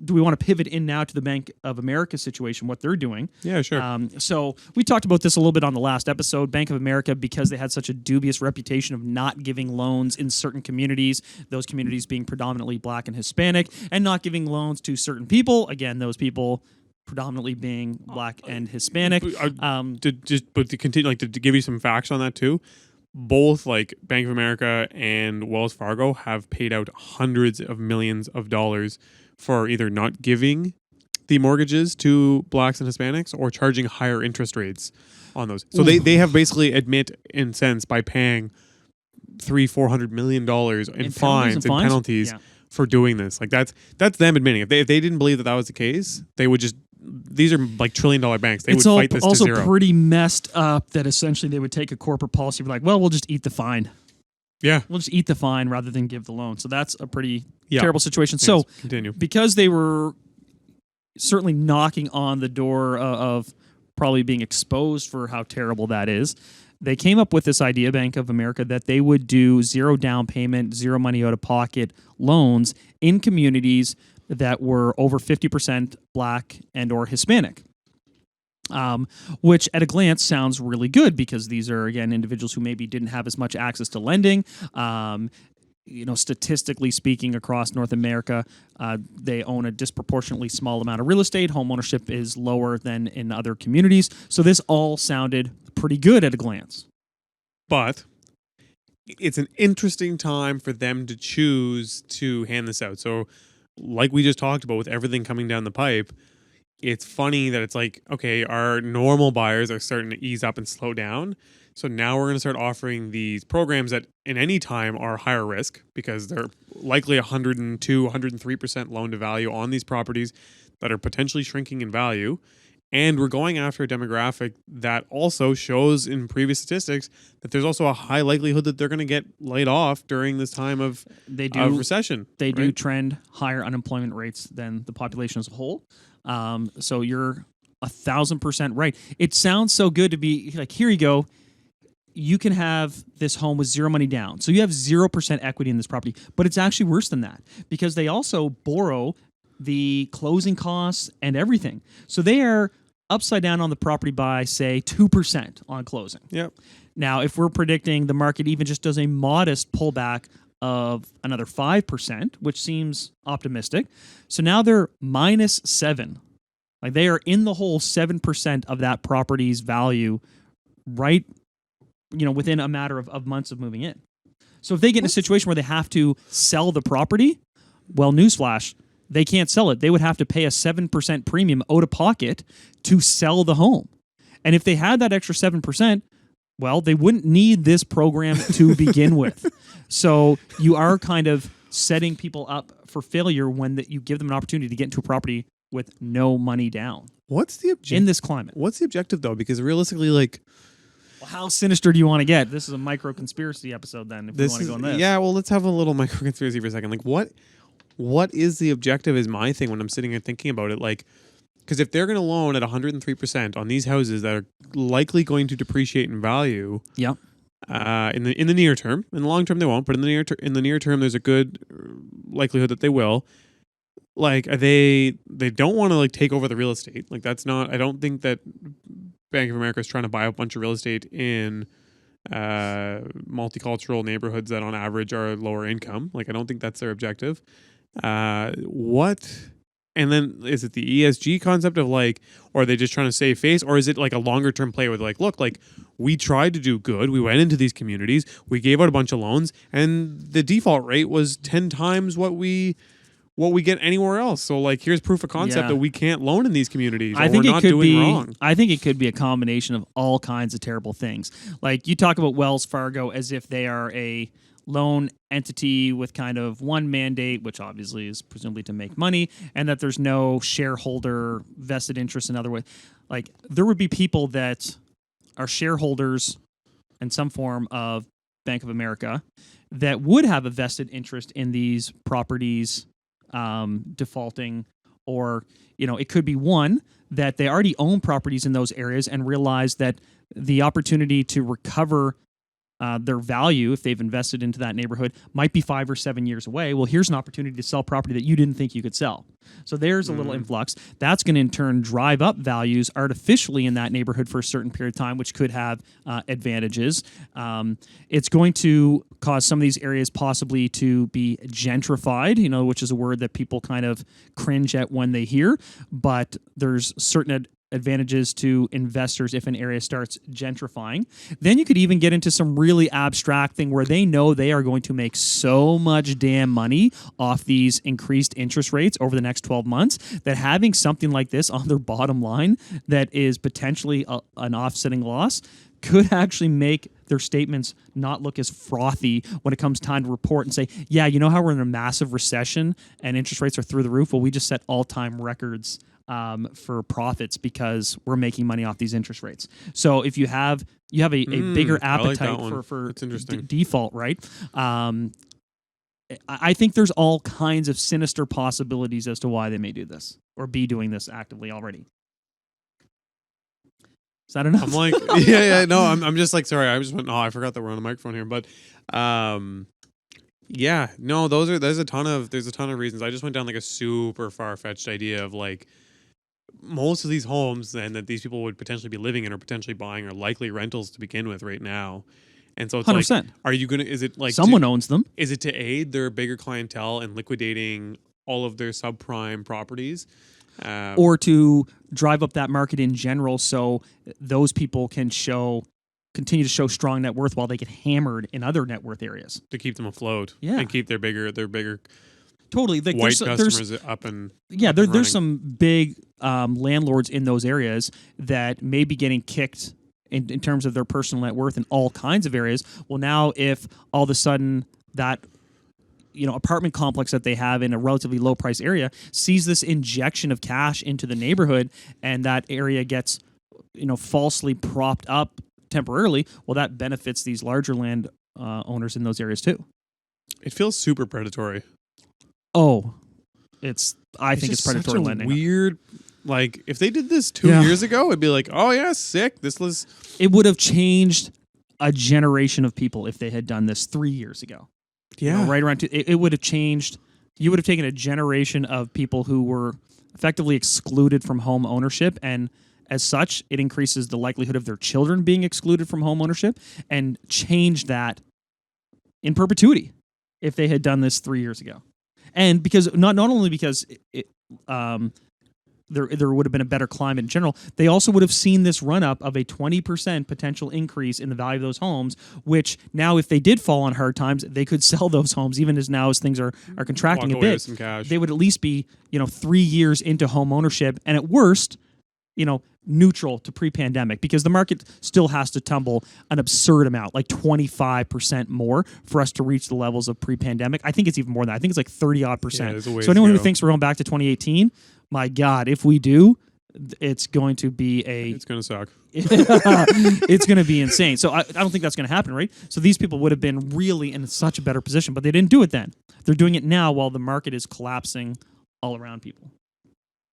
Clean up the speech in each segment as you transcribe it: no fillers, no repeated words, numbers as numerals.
do we want to pivot in now to the Bank of America situation, what they're doing? Yeah, sure. So we talked about this a little bit on the last episode. Bank of America, because they had such a dubious reputation of not giving loans in certain communities, those communities being predominantly Black and Hispanic, and not giving loans to certain people, again, those people predominantly being Black and Hispanic. But to continue, like to give you some facts on that too, both like Bank of America and Wells Fargo have paid out hundreds of millions of dollars for either not giving the mortgages to Blacks and Hispanics or charging higher interest rates on those. So they have basically admit in sense by paying $300-400 million in fines and penalties for doing this. Like that's them admitting if they didn't believe that was the case, they would just. These are like $1 trillion banks. They would fight this to zero. It's also pretty messed up that essentially they would take a corporate policy and be like, well, we'll just eat the fine. Yeah. We'll just eat the fine rather than give the loan. So that's a pretty terrible situation. Yes, so continue. Because they were certainly knocking on the door of probably being exposed for how terrible that is, they came up with this idea, Bank of America, that they would do zero down payment, zero money out of pocket loans in communities that were over 50% Black and or Hispanic, which at a glance sounds really good because these are, again, individuals who maybe didn't have as much access to lending. Statistically speaking, across North America, they own a disproportionately small amount of real estate. Home ownership is lower than in other communities. So this all sounded pretty good at a glance. But it's an interesting time for them to choose to hand this out. So like we just talked about with everything coming down the pipe, it's funny that it's like, okay, our normal buyers are starting to ease up and slow down. So now we're going to start offering these programs that in any time are higher risk because they're likely 102, 103% loan to value on these properties that are potentially shrinking in value. And we're going after a demographic that also shows in previous statistics that there's also a high likelihood that they're going to get laid off during this time of recession. They do trend higher unemployment rates than the population as a whole. So you're 1,000% right. It sounds so good to be like, here you go. You can have this home with zero money down. So you have 0% equity in this property. But it's actually worse than that because they also borrow the closing costs and everything. So they are upside down on the property by, say, 2% on closing. Yep. Now, if we're predicting the market even just does a modest pullback of another 5%, which seems optimistic. So now they're -7. Like they are in the whole 7% of that property's value right, within a matter of months of moving in. So if they get in a situation where they have to sell the property, well, newsflash, they can't sell it. They would have to pay a 7% premium out of pocket to sell the home. And if they had that extra 7%, well, they wouldn't need this program to begin with. So you are kind of setting people up for failure when you give them an opportunity to get into a property with no money down. What's the objective in this climate? What's the objective though? Because realistically, like, well, how sinister do you want to get? This is a micro conspiracy episode. Then, if you want to go on this, yeah. Well, let's have a little micro conspiracy for a second. Like, what is the objective? Is my thing when I'm sitting here thinking about it. Like, because if they're going to loan at 103% on these houses that are likely going to depreciate in value, yeah. In the near term, in the long term they won't, but in the near term, there's a good likelihood that they will. Like they don't want to like take over the real estate. Like that's not. I don't think that Bank of America is trying to buy a bunch of real estate in multicultural neighborhoods that on average are lower income. Like I don't think that's their objective. What? And then is it the ESG concept of like, or are they just trying to save face, or is it like a longer term play with like, look, like we tried to do good. We went into these communities, we gave out a bunch of loans, and the default rate was 10 times what we get anywhere else. So like, here's proof of concept that we can't loan in these communities. I think we're not doing wrong. I think it could be a combination of all kinds of terrible things. Like you talk about Wells Fargo as if they are a loan entity with kind of one mandate, which obviously is presumably to make money, and that there's no shareholder vested interest in other ways. Like there would be people that are shareholders in some form of Bank of America that would have a vested interest in these properties defaulting, or it could be one that they already own properties in those areas and realize that the opportunity to recover their value, if they've invested into that neighborhood, might be 5 or 7 years away. Well, here's an opportunity to sell property that you didn't think you could sell. So there's a little influx. That's going to in turn drive up values artificially in that neighborhood for a certain period of time, which could have advantages. It's going to cause some of these areas possibly to be gentrified, which is a word that people kind of cringe at when they hear. But there's certain advantages to investors if an area starts gentrifying. Then you could even get into some really abstract thing where they know they are going to make so much damn money off these increased interest rates over the next 12 months that having something like this on their bottom line that is potentially an offsetting loss could actually make their statements not look as frothy when it comes time to report and say, yeah, you know how we're in a massive recession and interest rates are through the roof? Well, we just set all-time records for profits because we're making money off these interest rates. So if you have a bigger appetite for default, right? I think there's all kinds of sinister possibilities as to why they may do this or be doing this actively already. Is that enough? I'm like, no, I'm just like, sorry, I just went, I forgot that we're on a microphone here, but yeah, no, there's a ton of reasons. I just went down like a super far-fetched idea of like, most of these homes and that these people would potentially be living in or potentially buying are likely rentals to begin with right now. And so it's 100%. like, is it like someone owns them? Is it to aid their bigger clientele in liquidating all of their subprime properties? Or to drive up that market in general so those people can continue to show strong net worth while they get hammered in other net worth areas. To keep them afloat. Yeah. And keep their bigger totally like white customers up and there's some big landlords in those areas that may be getting kicked in terms of their personal net worth in all kinds of areas. Well, now if all of a sudden that apartment complex that they have in a relatively low price area sees this injection of cash into the neighborhood and that area gets falsely propped up temporarily, well, that benefits these larger land owners in those areas too. It feels super predatory. Oh, I think it's predatory such a lending. Weird, like if they did this 2 years ago, it'd be like, oh yeah, sick. It would have changed a generation of people if they had done this 3 years ago. Yeah, right around. It would have changed. You would have taken a generation of people who were effectively excluded from home ownership, and as such, it increases the likelihood of their children being excluded from home ownership, and changed that in perpetuity if they had done this 3 years ago. And because not only because there would have been a better climate in general, they also would have seen this run up of a 20% potential increase in the value of those homes, which now if they did fall on hard times, they could sell those homes even as things are contracting a bit. With some cash. They would at least be 3 years into home ownership, and at worst, neutral to pre-pandemic, because the market still has to tumble an absurd amount, like 25% more for us to reach the levels of pre-pandemic. I think it's even more than that. I think it's like 30-odd%. So anyone who thinks we're going back to 2018, my God, if we do, it's going to be it's going to suck. It's going to be insane. So I don't think that's going to happen, right? So these people would have been really in such a better position, but they didn't do it then. They're doing it now while the market is collapsing all around people.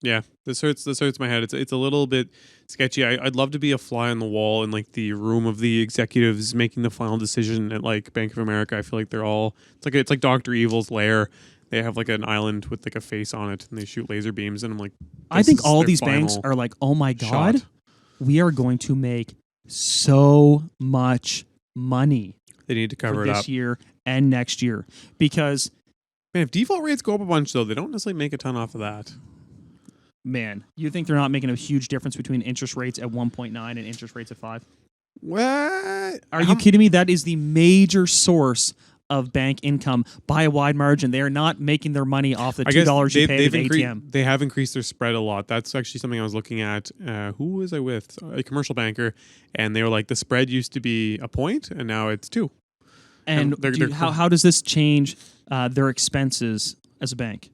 Yeah, this hurts my head. It's a little bit sketchy. I'd love to be a fly on the wall in like the room of the executives making the final decision at like Bank of America. I feel like they're all it's like Dr. Evil's lair. They have like an island with like a face on it and they shoot laser beams, and I'm like, I think all these banks are like, oh my God, we are going to make so much money. They need to cover it up this year and next year, because man, if default rates go up a bunch though, they don't necessarily make a ton off of that. Man, you think they're not making a huge difference between interest rates at 1.9 and interest rates at 5? What? Are you kidding me? That is the major source of bank income by a wide margin. They are not making their money off the $2 you pay at the ATM. They have increased their spread a lot. That's actually something I was looking at. Who was I with? A commercial banker, and they were like, the spread used to be a point, and now it's 2. And how does this change their expenses as a bank?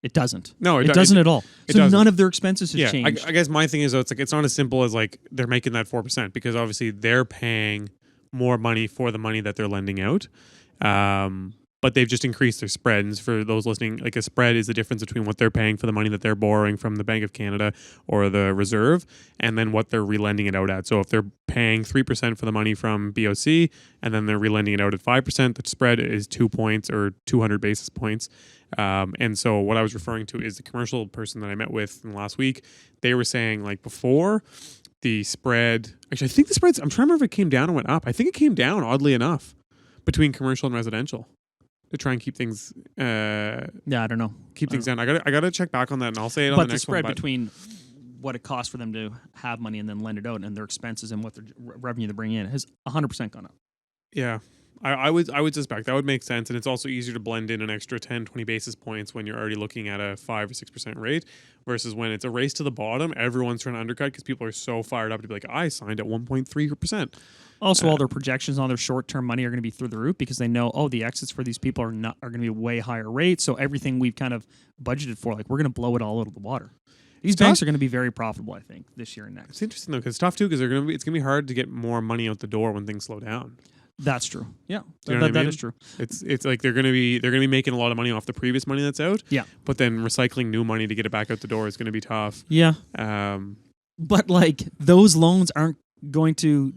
It doesn't. No, it doesn't at all. So none of their expenses has changed. I guess my thing is though, it's not as simple as like they're making that 4%, because obviously they're paying more money for the money that they're lending out. But but they've just increased their spreads. For those listening, like a spread is the difference between what they're paying for the money that they're borrowing from the Bank of Canada or the Reserve, and then what they're relending it out at. So if they're paying 3% for the money from BOC and then they're relending it out at 5%, the spread is 2 points or 200 basis points. And so what I was referring to is the commercial person that I met with in the last week. They were saying like before the spread, actually I think the spreads, I'm trying to remember if it came down or went up. I think it came down, oddly enough, between commercial and residential to try and keep things Yeah, I don't know. keep things down. I gotta check back on that, and I'll say it on But the the next spread one. But between what it costs for them to have money and then lend it out and their expenses and what their revenue they bring in has 100% gone up. yeah, I would suspect that would make sense, and it's also easier to blend in an extra 10, 20 basis points when you're already looking at a 5 or 6% rate versus when it's a race to the bottom. Everyone's trying to undercut because people are so fired up to be like, I signed at 1.3%. Also, all their projections on their short-term money are going to be through the roof because they know, the exits for these people are going to be way higher rates. So everything we've kind of budgeted for, like we're going to blow it all out of the water. These banks are going to be very profitable, I think, this year and next. It's interesting though because it's tough too because it's gonna be hard to get more money out the door when things slow down. That's true. Yeah, You know what I that mean? is true. It's like they're gonna be making a lot of money off the previous money that's out. Yeah, But then recycling new money to get it back out the door is gonna be tough. yeah. But like those loans aren't going to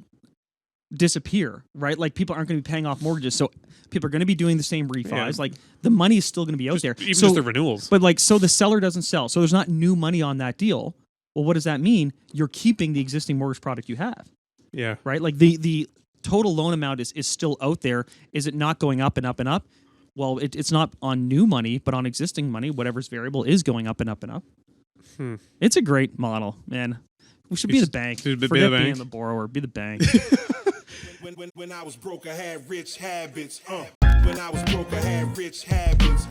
disappear, right? Like people aren't going to be paying off mortgages, so people are going to be doing the same refis. Yeah. Like the money is still going to be out there, Even so, just the renewals. But like, so the seller doesn't sell, so there's not new money on that deal. Well, what does that mean? You're keeping the existing mortgage product you have, Yeah. right? Like the total loan amount is still out there. Is it not going up and up and up? Well, it's not on new money, but on existing money, whatever's variable is going up and up and up. It's a great model, man. We should be the bank. Should be the Forget bank. being the borrower. Be the bank. When I was broke, I had rich habits. When I was broke, I had rich habits.